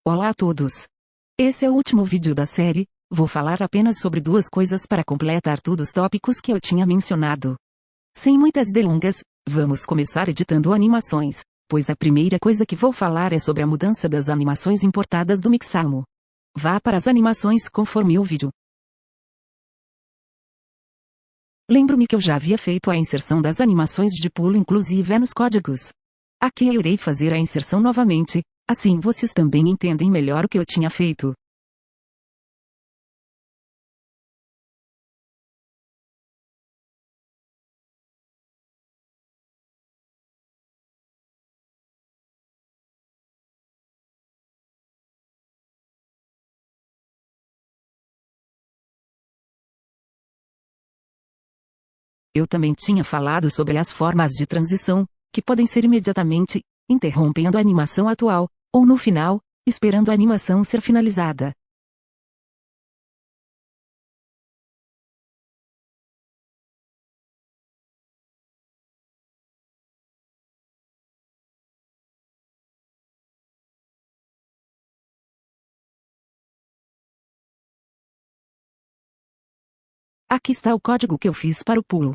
Olá a todos! Esse é o último vídeo da série, vou falar apenas sobre duas coisas para completar todos os tópicos que eu tinha mencionado. Sem muitas delongas, vamos começar editando animações, pois a primeira coisa que vou falar é sobre a mudança das animações importadas do Mixamo. Vá para as animações conforme o vídeo. Lembro-me que eu já havia feito a inserção das animações de pulo inclusive nos códigos. Aqui eu irei fazer a inserção novamente, assim vocês também entendem melhor o que eu tinha feito. Eu também tinha falado sobre as formas de transição, que podem ser imediatamente, interrompendo a animação atual, ou no final, esperando a animação ser finalizada. Aqui está o código que eu fiz para o pulo.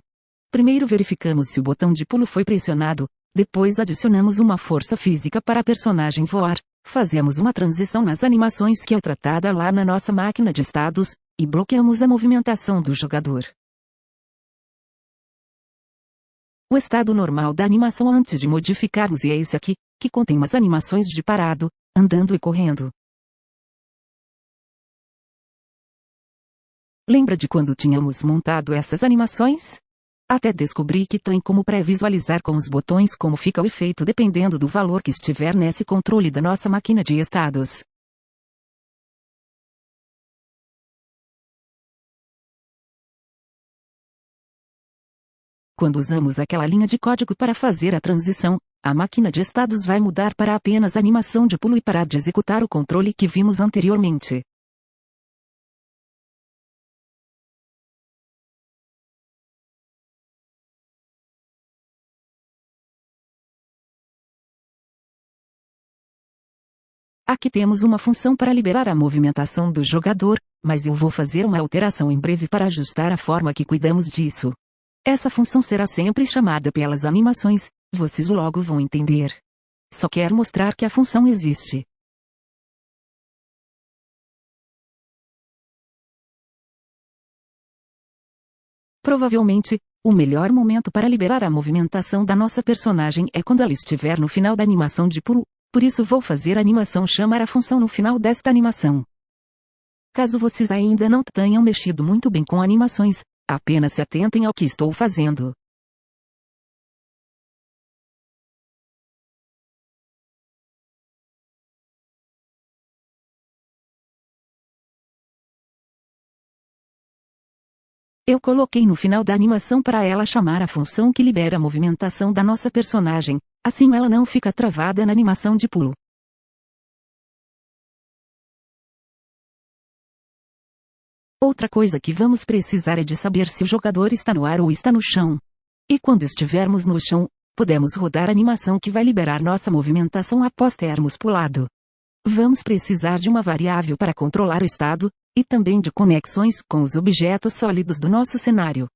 Primeiro verificamos se o botão de pulo foi pressionado, depois adicionamos uma força física para a personagem voar, fazemos uma transição nas animações que é tratada lá na nossa máquina de estados, e bloqueamos a movimentação do jogador. O estado normal da animação antes de modificarmos é esse aqui, que contém umas animações de parado, andando e correndo. Lembra de quando tínhamos montado essas animações? Até descobri que tem como pré-visualizar com os botões como fica o efeito dependendo do valor que estiver nesse controle da nossa máquina de estados. Quando usamos aquela linha de código para fazer a transição, a máquina de estados vai mudar para apenas a animação de pulo e parar de executar o controle que vimos anteriormente. Aqui temos uma função para liberar a movimentação do jogador, mas eu vou fazer uma alteração em breve para ajustar a forma que cuidamos disso. Essa função será sempre chamada pelas animações, vocês logo vão entender. Só quero mostrar que a função existe. Provavelmente, o melhor momento para liberar a movimentação da nossa personagem é quando ela estiver no final da animação de pulo, por isso vou fazer a animação chamar a função no final desta animação. Caso vocês ainda não tenham mexido muito bem com animações, apenas se atentem ao que estou fazendo. Eu coloquei no final da animação para ela chamar a função que libera a movimentação da nossa personagem, assim ela não fica travada na animação de pulo. Outra coisa que vamos precisar é de saber se o jogador está no ar ou está no chão. E quando estivermos no chão, podemos rodar a animação que vai liberar nossa movimentação após termos pulado. Vamos precisar de uma variável para controlar o estado, e também de conexões com os objetos sólidos do nosso cenário.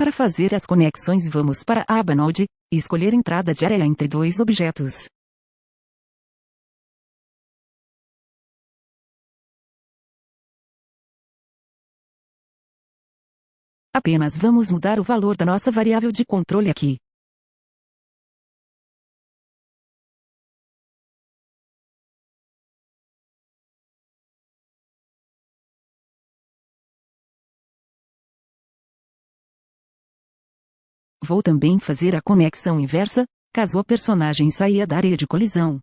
Para fazer as conexões vamos para a aba Node, e escolher entrada de área entre dois objetos. Apenas vamos mudar o valor da nossa variável de controle aqui. Vou também fazer a conexão inversa, caso a personagem saia da área de colisão.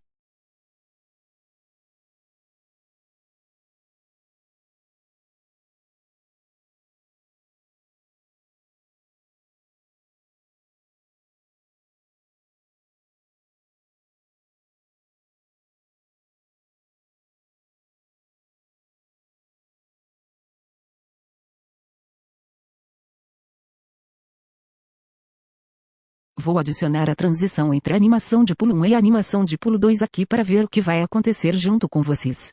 Vou adicionar a transição entre a animação de pulo 1 e a animação de pulo 2 aqui para ver o que vai acontecer junto com vocês.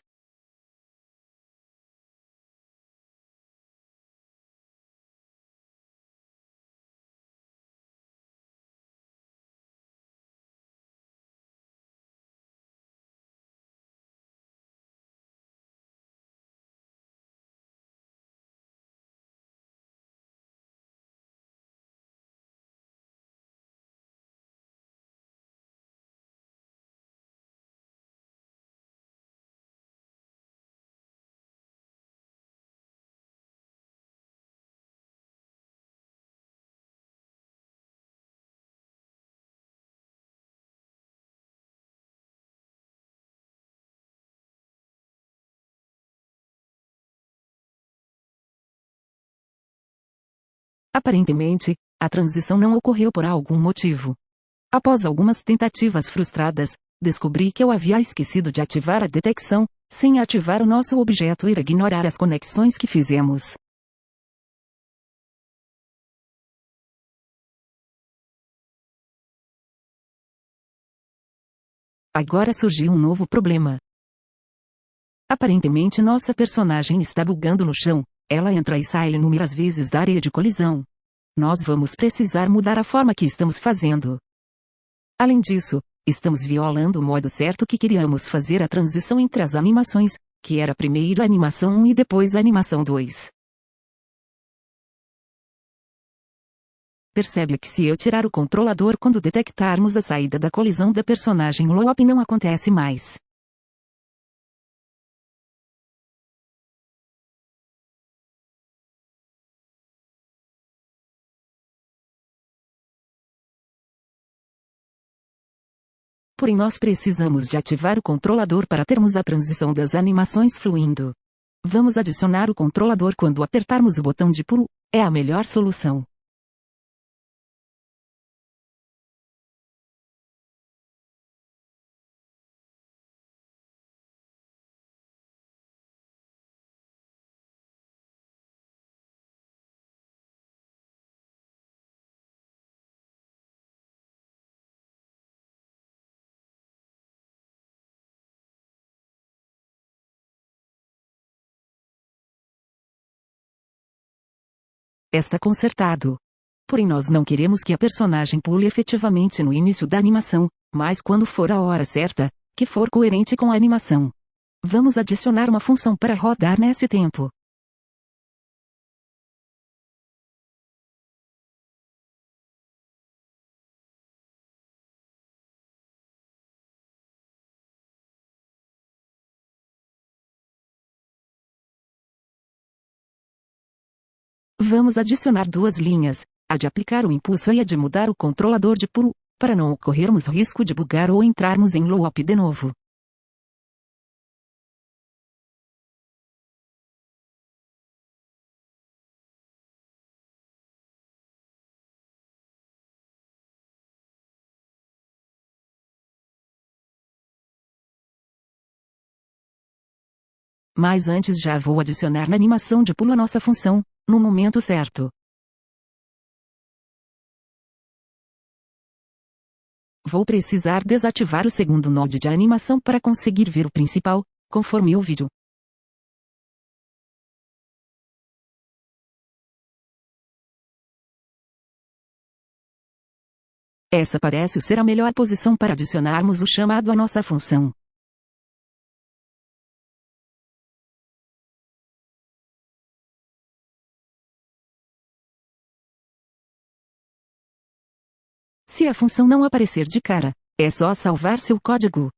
Aparentemente, a transição não ocorreu por algum motivo. Após algumas tentativas frustradas, descobri que eu havia esquecido de ativar a detecção. Sem ativar o nosso objeto irá ignorar as conexões que fizemos. Agora surgiu um novo problema. Aparentemente nossa personagem está bugando no chão. Ela entra e sai inúmeras vezes da área de colisão. Nós vamos precisar mudar a forma que estamos fazendo. Além disso, estamos violando o modo certo que queríamos fazer a transição entre as animações, que era primeiro a animação 1 e depois a animação 2. Percebe que se eu tirar o controlador quando detectarmos a saída da colisão da personagem, o loop não acontece mais. Porém nós precisamos de ativar o controlador para termos a transição das animações fluindo. Vamos adicionar o controlador quando apertarmos o botão de pulo. É a melhor solução. Está consertado. Porém nós não queremos que a personagem pule efetivamente no início da animação, mas quando for a hora certa, que for coerente com a animação. Vamos adicionar uma função para rodar nesse tempo. Vamos adicionar duas linhas, a de aplicar o impulso e a de mudar o controlador de pulo, para não ocorrermos risco de bugar ou entrarmos em loop de novo. Mas antes já vou adicionar na animação de pulo a nossa função, no momento certo. Vou precisar desativar o segundo node de animação para conseguir ver o principal, conforme o vídeo. Essa parece ser a melhor posição para adicionarmos o chamado à nossa função. Se a função não aparecer de cara, é só salvar seu código.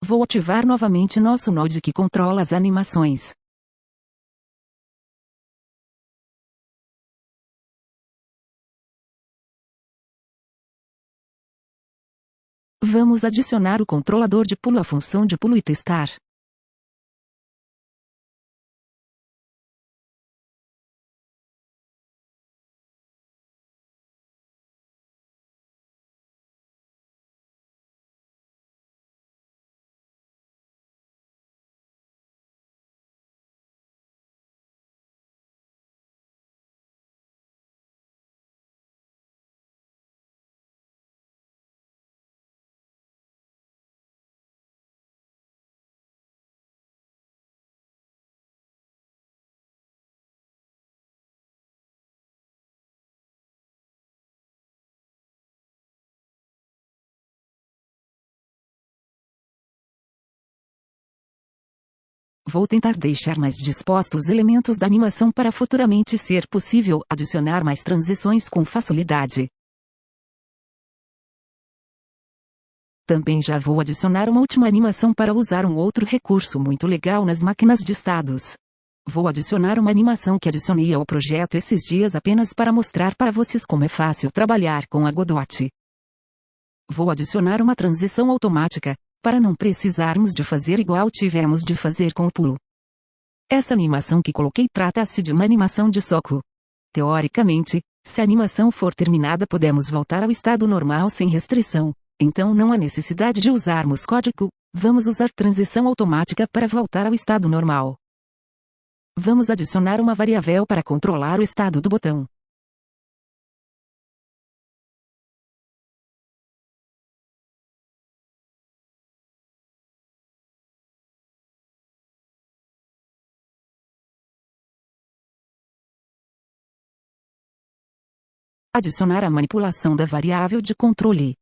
Vou ativar novamente nosso node que controla as animações. Vamos adicionar o controlador de pulo à função de pulo e testar. vou tentar deixar mais dispostos os elementos da animação para futuramente ser possível adicionar mais transições com facilidade. Também já vou adicionar uma última animação para usar um outro recurso muito legal nas máquinas de estados. Vou adicionar uma animação que adicionei ao projeto esses dias apenas para mostrar para vocês como é fácil trabalhar com a Godot. Vou adicionar uma transição automática, para não precisarmos de fazer igual tivemos de fazer com o pulo. Essa animação que coloquei trata-se de uma animação de soco. Teoricamente, se a animação for terminada podemos voltar ao estado normal sem restrição, então não há necessidade de usarmos código, vamos usar transição automática para voltar ao estado normal. Vamos adicionar uma variável para controlar o estado do botão. Adicionar a manipulação da variável de controle.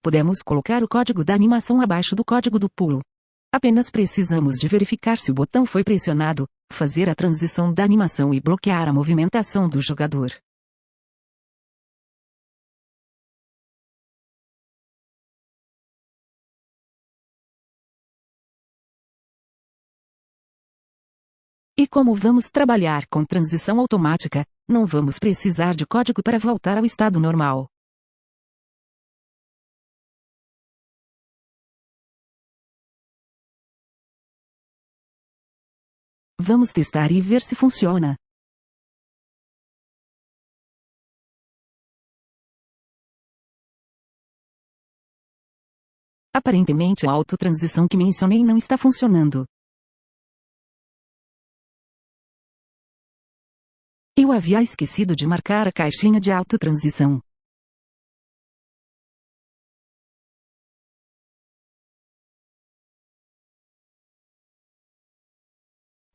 Podemos colocar o código da animação abaixo do código do pulo. Apenas precisamos de verificar se o botão foi pressionado, fazer a transição da animação e bloquear a movimentação do jogador. E como vamos trabalhar com transição automática, não vamos precisar de código para voltar ao estado normal. Vamos testar e ver se funciona. Aparentemente a autotransição que mencionei não está funcionando. Eu havia esquecido de marcar a caixinha de autotransição.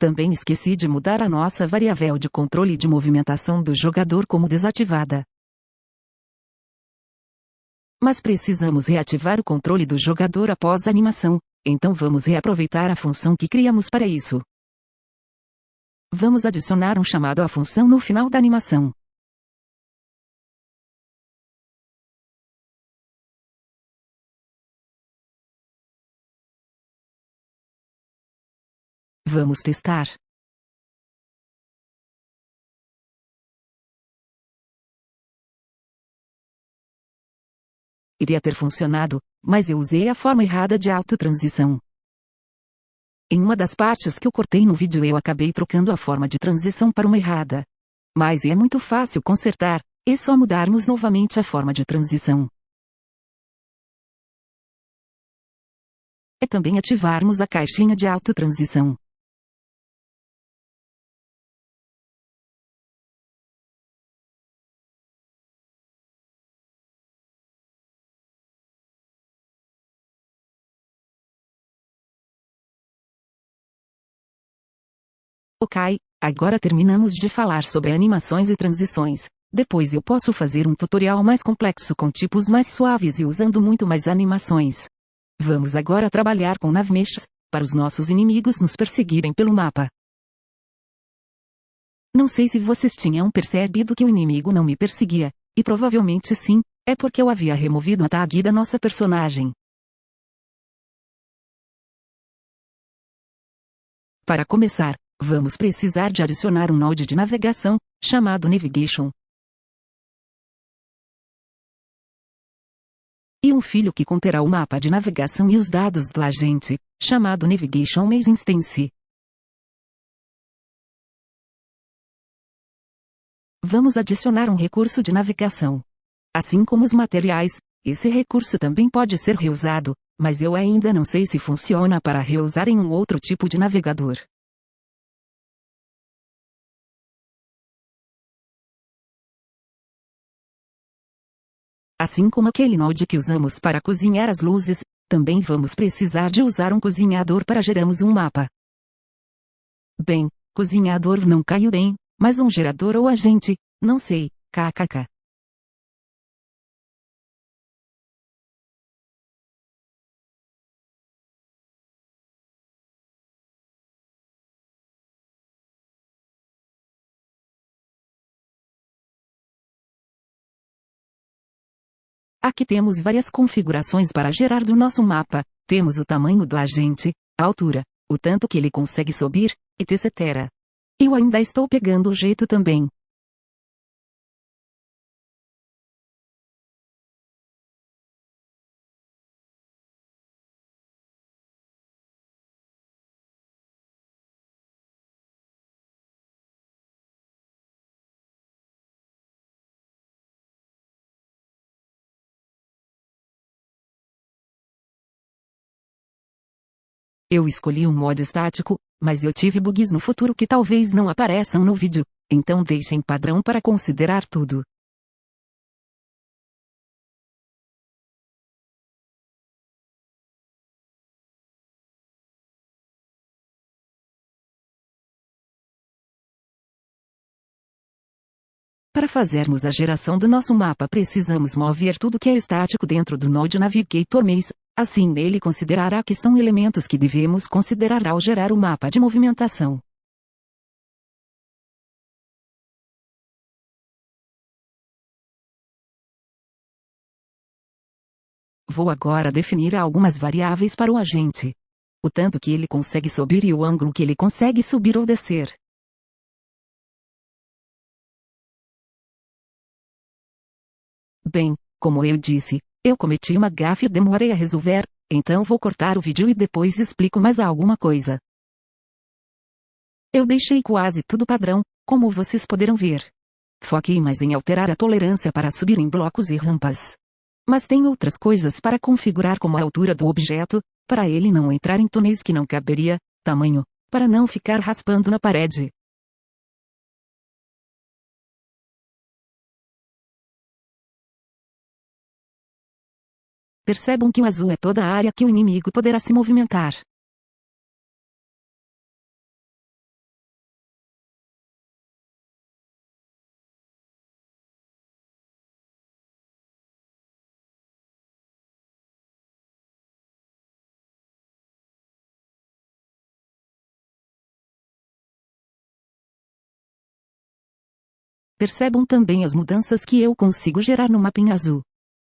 Também esqueci de mudar a nossa variável de controle de movimentação do jogador como desativada. Mas precisamos reativar o controle do jogador após a animação, então vamos reaproveitar a função que criamos para isso. Vamos adicionar um chamado à função no final da animação. Vamos testar. Iria ter funcionado, mas eu usei a forma errada de autotransição. Em uma das partes que eu cortei no vídeo eu acabei trocando a forma de transição para uma errada. Mas é muito fácil consertar, é só mudarmos novamente a forma de transição. É também ativarmos a caixinha de autotransição. Ok, agora terminamos de falar sobre animações e transições. Depois eu posso fazer um tutorial mais complexo com tipos mais suaves e usando muito mais animações. Vamos agora trabalhar com navmeshs, para os nossos inimigos nos perseguirem pelo mapa. Não sei se vocês tinham percebido que o inimigo não me perseguia, e provavelmente sim, é porque eu havia removido a tag da nossa personagem. Para começar, vamos precisar de adicionar um node de navegação, chamado Navigation. E um filho que conterá o mapa de navegação e os dados do agente, chamado Navigation Maze Instance. Vamos adicionar um recurso de navegação. Assim como os materiais, esse recurso também pode ser reusado, mas eu ainda não sei se funciona para reusar em um outro tipo de navegador. Assim como aquele node que usamos para cozinhar as luzes, também vamos precisar de usar um cozinhador para gerarmos um mapa. Bem, cozinhador não caiu bem, mas um gerador ou agente, não sei, kkk. Aqui temos várias configurações para gerar do nosso mapa. Temos o tamanho do agente, a altura, o tanto que ele consegue subir, etc. Eu ainda estou pegando o jeito também. Eu escolhi um modo estático, mas eu tive bugs no futuro que talvez não apareçam no vídeo, então deixem padrão para considerar tudo. Para fazermos a geração do nosso mapa precisamos mover tudo que é estático dentro do Node Navigator Maze, assim ele considerará que são elementos que devemos considerar ao gerar o mapa de movimentação. Vou agora definir algumas variáveis para o agente. O tanto que ele consegue subir e o ângulo que ele consegue subir ou descer. Bem, como eu disse, eu cometi uma gafe e demorei a resolver, então vou cortar o vídeo e depois explico mais alguma coisa. Eu deixei quase tudo padrão, como vocês poderão ver. Foquei mais em alterar a tolerância para subir em blocos e rampas. Mas tem outras coisas para configurar como a altura do objeto, para ele não entrar em túneis que não caberia, tamanho, para não ficar raspando na parede. Percebam que o azul é toda a área que o inimigo poderá se movimentar. Percebam também as mudanças que eu consigo gerar no mapa em azul.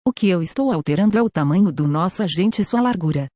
O que eu estou alterando é o tamanho do nosso agente e sua largura.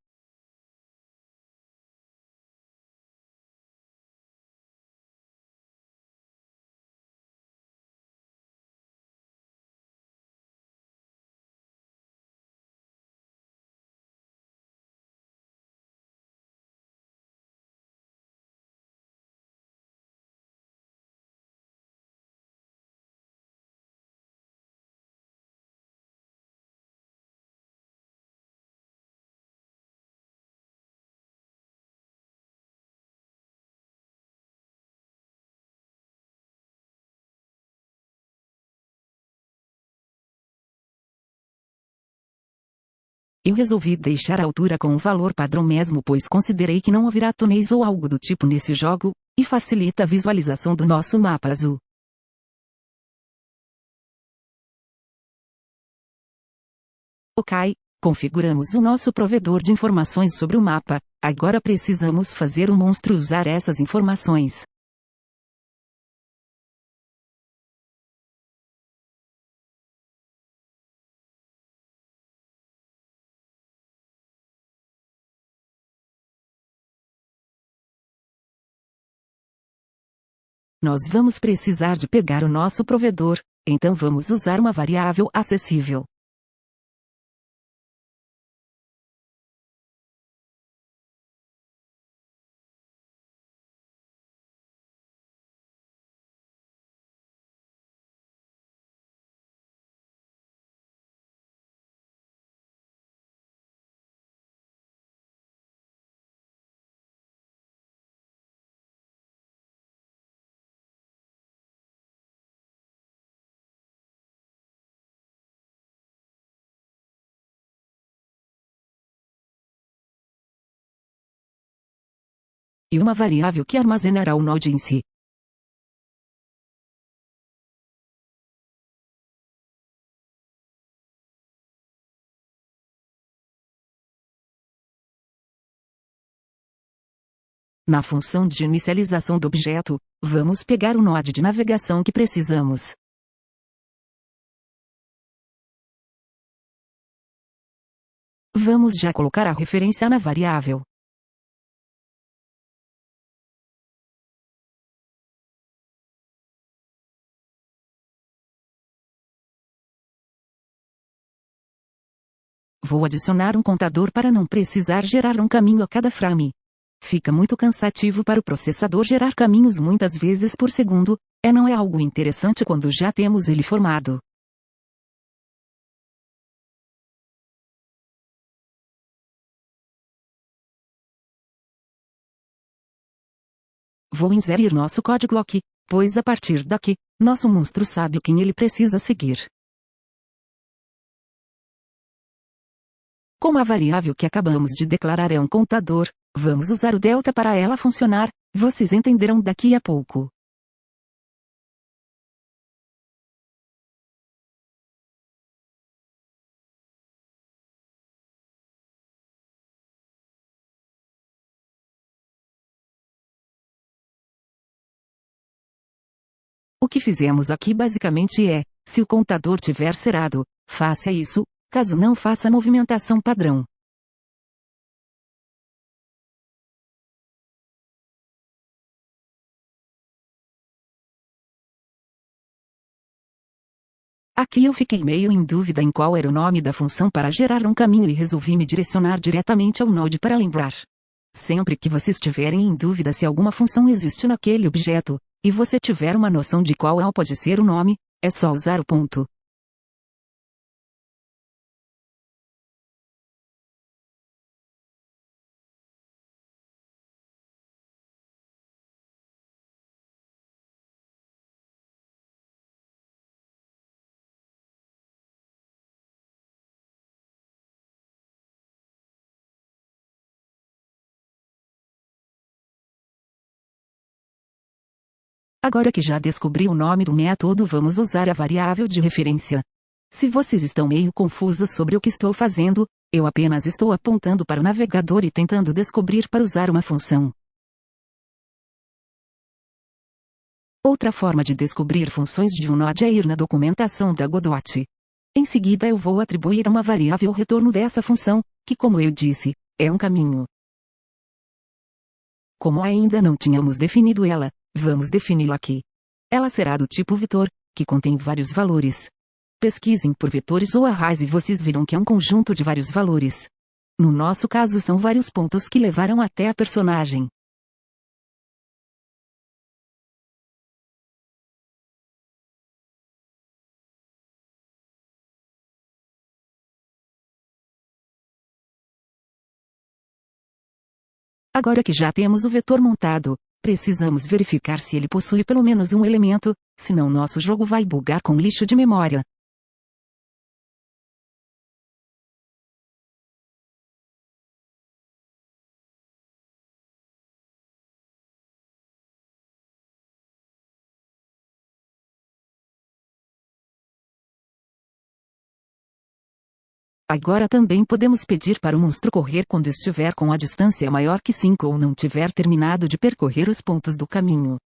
Eu resolvi deixar a altura com o valor padrão mesmo pois considerei que não haverá túneis ou algo do tipo nesse jogo, e facilita a visualização do nosso mapa azul. Ok, configuramos o nosso provedor de informações sobre o mapa, agora precisamos fazer o monstro usar essas informações. Nós vamos precisar de pegar o nosso provedor, então vamos usar uma variável acessível. E uma variável que armazenará o node em si. Na função de inicialização do objeto, vamos pegar o node de navegação que precisamos. Vamos já colocar a referência na variável. Vou adicionar um contador para não precisar gerar um caminho a cada frame. Fica muito cansativo para o processador gerar caminhos muitas vezes por segundo, não é algo interessante quando já temos ele formado. Vou inserir nosso código aqui, pois a partir daqui, nosso monstro sabe quem ele precisa seguir. Como a variável que acabamos de declarar é um contador, vamos usar o delta para ela funcionar, vocês entenderão daqui a pouco. O que fizemos aqui basicamente é, se o contador tiver zerado, faça isso, caso não faça a movimentação padrão. Aqui eu fiquei meio em dúvida em qual era o nome da função para gerar um caminho e resolvi me direcionar diretamente ao node para lembrar. Sempre que vocês estiverem em dúvida se alguma função existe naquele objeto, e você tiver uma noção de qual pode ser o nome, é só usar o ponto. Agora que já descobri o nome do método, vamos usar a variável de referência. Se vocês estão meio confusos sobre o que estou fazendo, eu apenas estou apontando para o navegador e tentando descobrir para usar uma função. Outra forma de descobrir funções de um node é ir na documentação da Godot. Em seguida eu vou atribuir uma variável retorno dessa função, que como eu disse, é um caminho. Como ainda não tínhamos definido ela, vamos defini-la aqui. Ela será do tipo vetor, que contém vários valores. Pesquisem por vetores ou arrays e vocês verão que é um conjunto de vários valores. No nosso caso são vários pontos que levaram até a personagem. Agora que já temos o vetor montado, precisamos verificar se ele possui pelo menos um elemento, senão nosso jogo vai bugar com lixo de memória. Agora também podemos pedir para o monstro correr quando estiver com a distância maior que 5 ou não tiver terminado de percorrer os pontos do caminho.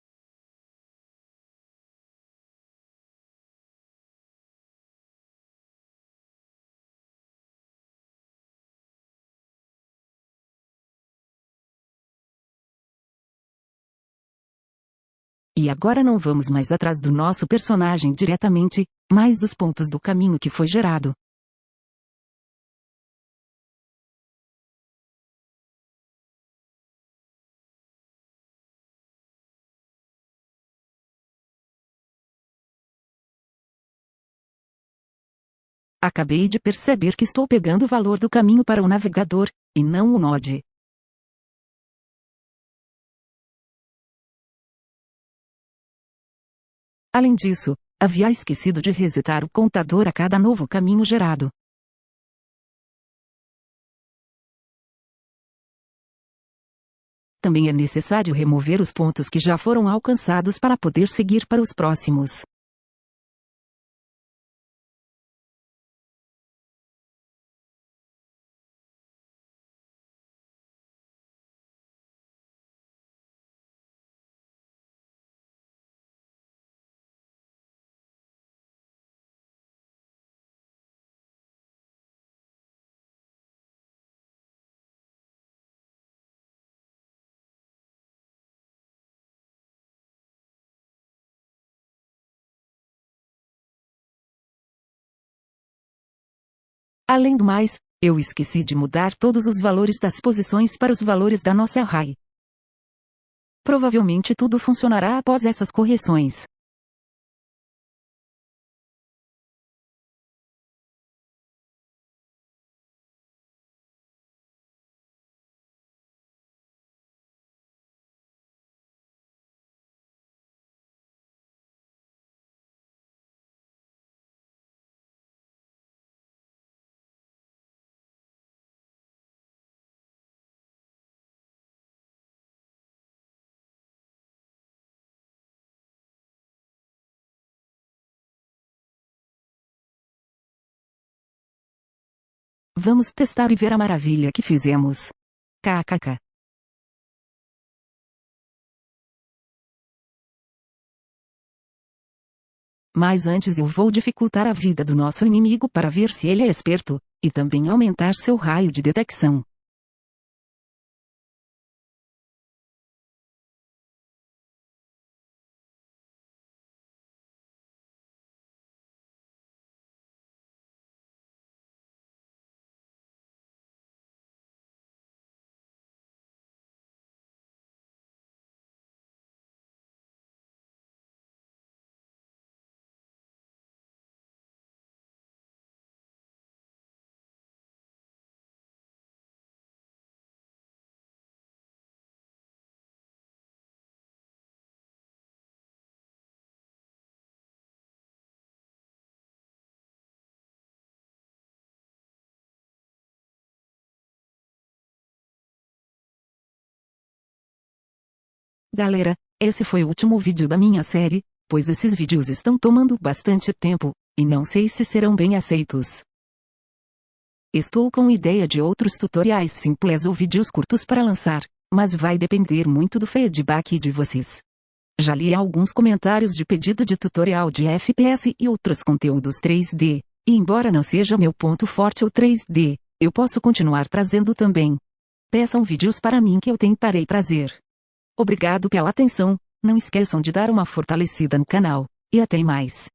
E agora não vamos mais atrás do nosso personagem diretamente, mas dos pontos do caminho que foi gerado. Acabei de perceber que estou pegando o valor do caminho para o navegador, e não o Node. Além disso, havia esquecido de resetar o contador a cada novo caminho gerado. Também é necessário remover os pontos que já foram alcançados para poder seguir para os próximos. Além do mais, eu esqueci de mudar todos os valores das posições para os valores da nossa array. Provavelmente tudo funcionará após essas correções. Vamos testar e ver a maravilha que fizemos. KKK. Mas antes eu vou dificultar a vida do nosso inimigo para ver se ele é esperto, e também aumentar seu raio de detecção. Galera, esse foi o último vídeo da minha série, pois esses vídeos estão tomando bastante tempo, e não sei se serão bem aceitos. Estou com ideia de outros tutoriais simples ou vídeos curtos para lançar, mas vai depender muito do feedback de vocês. Já li alguns comentários de pedido de tutorial de FPS e outros conteúdos 3D, e embora não seja meu ponto forte o 3D, eu posso continuar trazendo também. Peçam vídeos para mim que eu tentarei trazer. Obrigado pela atenção, não esqueçam de dar uma fortalecida no canal, e até mais.